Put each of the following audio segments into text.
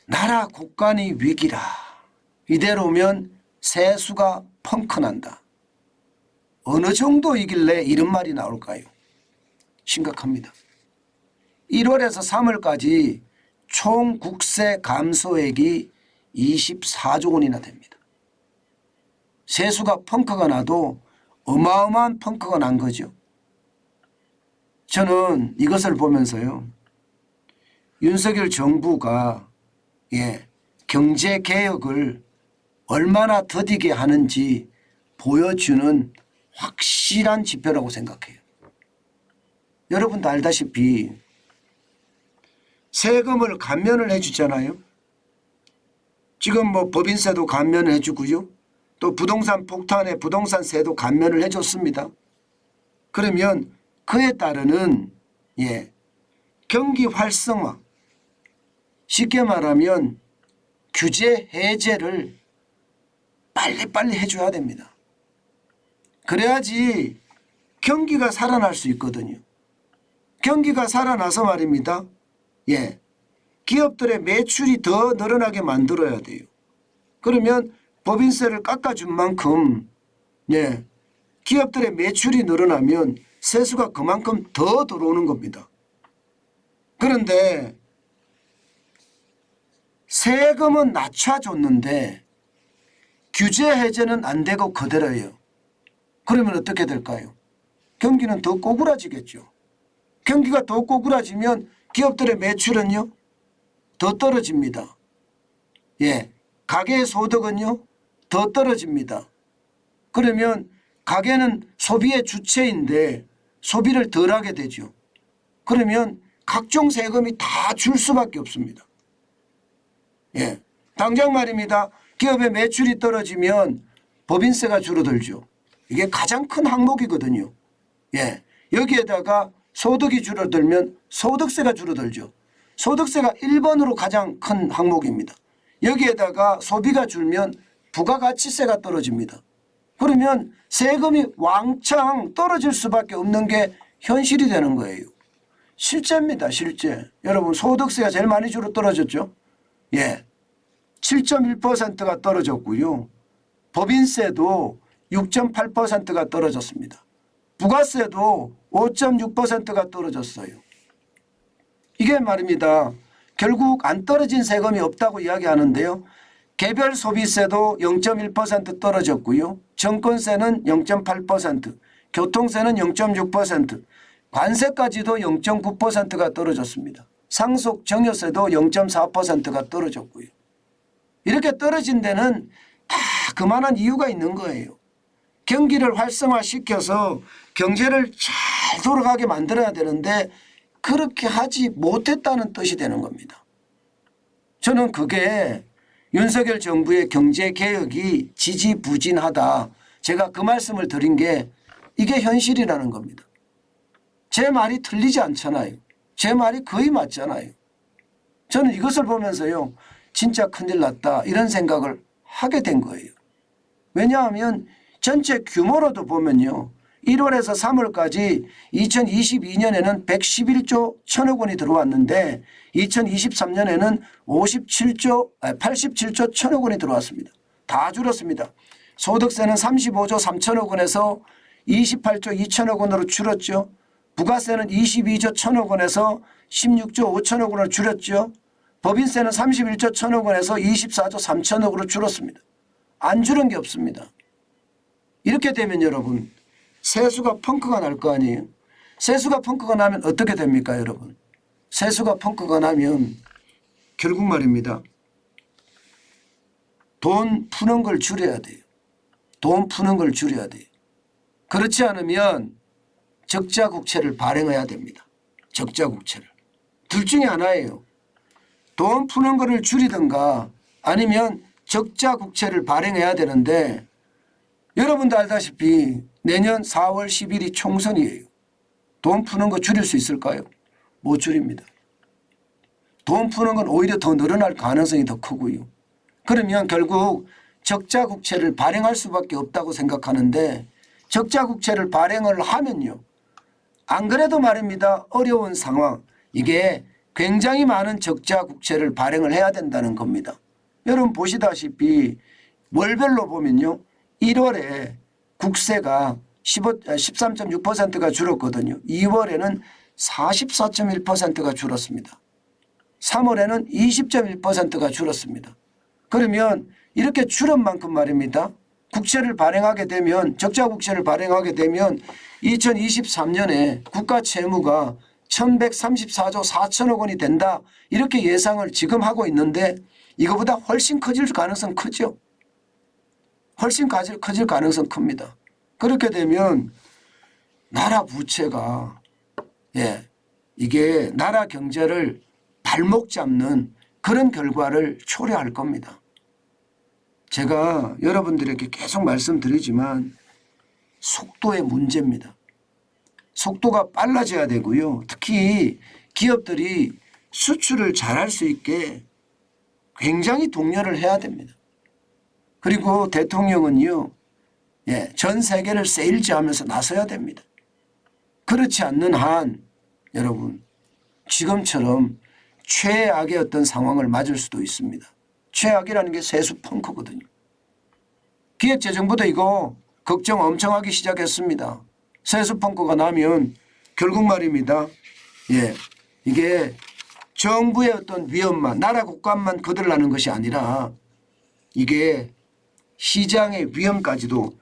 나라 국간이 위기라. 이대로면 세수가 펑크난다. 어느 정도이길래 이런 말이 나올까요? 심각합니다. 1월에서 3월까지 총 국세 감소액이 24조 원이나 됩니다. 세수가 펑크가 나도 어마어마한 펑크가 난 거죠. 저는 이것을 보면서요, 윤석열 정부가 경제개혁을 얼마나 더디게 하는지 보여주는 확실한 지표라고 생각해요. 여러분도 알다시피 세금을 감면을 해주잖아요. 지금 뭐 법인세도 감면을 해주고요. 또 부동산 폭탄에 부동산세도 감면을 해줬습니다. 그러면 그에 따르는 경기 활성화, 쉽게 말하면 규제 해제를 빨리빨리 해줘야 됩니다. 그래야지 경기가 살아날 수 있거든요. 경기가 살아나서 말입니다. 기업들의 매출이 더 늘어나게 만들어야 돼요. 그러면 법인세를 깎아준 만큼 기업들의 매출이 늘어나면 세수가 그만큼 더 들어오는 겁니다. 그런데 세금은 낮춰줬는데 규제 해제는 안 되고 그대로예요. 그러면 어떻게 될까요? 경기는 더 꼬꾸라지겠죠. 경기가 더 꼬꾸라지면 기업들의 매출은요 더 떨어집니다. 가계의 소득은요 더 떨어집니다. 그러면 가계는 소비의 주체인데 소비를 덜 하게 되죠. 그러면 각종 세금이 다 줄 수밖에 없습니다. 당장 말입니다. 기업의 매출이 떨어지면 법인세가 줄어들죠. 이게 가장 큰 항목이거든요. 여기에다가 소득이 줄어들면 소득세가 줄어들죠. 소득세가 1번으로 가장 큰 항목입니다. 여기에다가 소비가 줄면 부가가치세가 떨어집니다. 그러면 세금이 왕창 떨어질 수밖에 없는 게 현실이 되는 거예요. 실제입니다. 실제. 여러분 소득세가 제일 많이 주로 떨어졌죠. 7.1%가 떨어졌고요. 법인세도 6.8%가 떨어졌습니다. 부가세도 5.6%가 떨어졌어요. 이게 말입니다. 결국 안 떨어진 세금이 없다고 이야기하는데요. 개별 소비세도 0.1% 떨어졌고요. 정권세는 0.8%, 교통세는 0.6%, 관세까지도 0.9%가 떨어졌습니다. 상속 증여세도 0.4%가 떨어졌고요. 이렇게 떨어진 데는 다 그만한 이유가 있는 거예요. 경기를 활성화시켜서 경제를 잘 돌아가게 만들어야 되는데 그렇게 하지 못했다는 뜻이 되는 겁니다. 저는 그게 윤석열 정부의 경제개혁이 지지부진하다. 제가 그 말씀을 드린 게 이게 현실이라는 겁니다. 제 말이 틀리지 않잖아요. 제 말이 거의 맞잖아요. 저는 이것을 보면서요. 진짜 큰일 났다 이런 생각을 하게 된 거예요. 왜냐하면 전체 규모로도 보면요. 1월에서 3월까지 2022년에는 111조 1천억 원이 들어왔는데 2023년에는 87조 1천억 원이 들어왔습니다. 다 줄었습니다. 소득세는 35조 3천억 원에서 28조 2천억 원으로 줄었죠. 부가세는 22조 1천억 원에서 16조 5천억 원으로 줄였죠. 법인세는 31조 1천억 원에서 24조 3천억으로 줄었습니다. 안 줄은 게 없습니다. 이렇게 되면 여러분 세수가 펑크가 날 거 아니에요. 세수가 펑크가 나면 어떻게 됩니까 여러분. 세수가 펑크가 나면 결국 말입니다. 돈 푸는 걸 줄여야 돼요. 돈 푸는 걸 줄여야 돼요. 그렇지 않으면 적자국채를 발행해야 됩니다. 적자국채를. 둘 중에 하나예요. 돈 푸는 거를 줄이든가 아니면 적자국채를 발행해야 되는데 여러분도 알다시피 내년 4월 10일이 총선이에요. 돈 푸는 거 줄일 수 있을까요? 못 줄입니다. 돈 푸는 건 오히려 더 늘어날 가능성이 더 크고요. 그러면 결국 적자국채를 발행할 수밖에 없다고 생각하는데 적자국채를 발행을 하면요. 안 그래도 말입니다. 어려운 상황. 이게 굉장히 많은 적자 국채를 발행을 해야 된다는 겁니다. 여러분 보시다시피 월별로 보면요. 1월에 국세가 13.6%가 줄었거든요. 2월에는 44.1%가 줄었습니다. 3월에는 20.1%가 줄었습니다. 그러면 이렇게 줄은 만큼 말입니다. 국채를 발행하게 되면 적자 국채를 발행하게 되면 2023년에 국가 채무가 1134조 4천억 원이 된다. 이렇게 예상을 지금 하고 있는데 이거보다 훨씬 커질 가능성 크죠. 훨씬 커질 가능성 큽니다. 그렇게 되면 나라 부채가 이게 나라 경제를 발목 잡는 그런 결과를 초래할 겁니다. 제가 여러분들에게 계속 말씀드리지만 속도의 문제입니다. 속도가 빨라져야 되고요. 특히 기업들이 수출을 잘할 수 있게 굉장히 독려를 해야 됩니다. 그리고 대통령은요. 전 세계를 세일즈하면서 나서야 됩니다. 그렇지 않는 한 여러분 지금처럼 최악의 어떤 상황을 맞을 수도 있습니다. 최악이라는 게 세수 펑크거든요. 기획재정부도 이거 걱정 엄청 하기 시작했습니다. 세수 펑크가 나면 결국 말입니다. 이게 정부의 어떤 위험만 나라 국감만 거들나는 것이 아니라 이게 시장의 위험까지도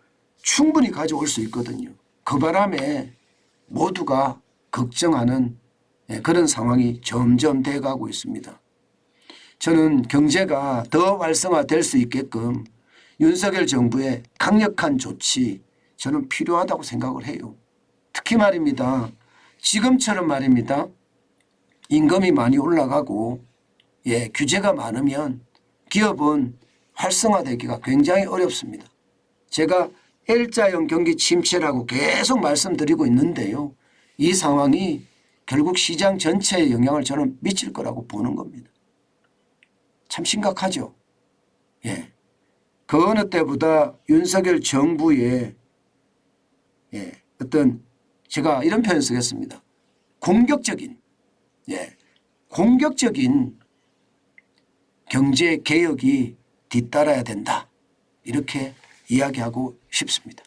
충분히 가져올 수 있거든요. 그 바람에 모두가 걱정하는 그런 상황이 점점 돼가고 있습니다. 저는 경제가 더 활성화될 수 있게끔 윤석열 정부의 강력한 조치 저는 필요하다고 생각을 해요. 특히 말입니다. 지금처럼 말입니다. 임금이 많이 올라가고 규제가 많으면 기업은 활성화되기가 굉장히 어렵습니다. 제가 L자형 경기 침체라고 계속 말씀드리고 있는데요. 이 상황이 결국 시장 전체에 영향을 저는 미칠 거라고 보는 겁니다. 참 심각하죠. 그 어느 때보다 윤석열 정부의 어떤 제가 이런 표현 쓰겠습니다. 공격적인 경제 개혁이 뒤따라야 된다. 이렇게 이야기하고 싶습니다.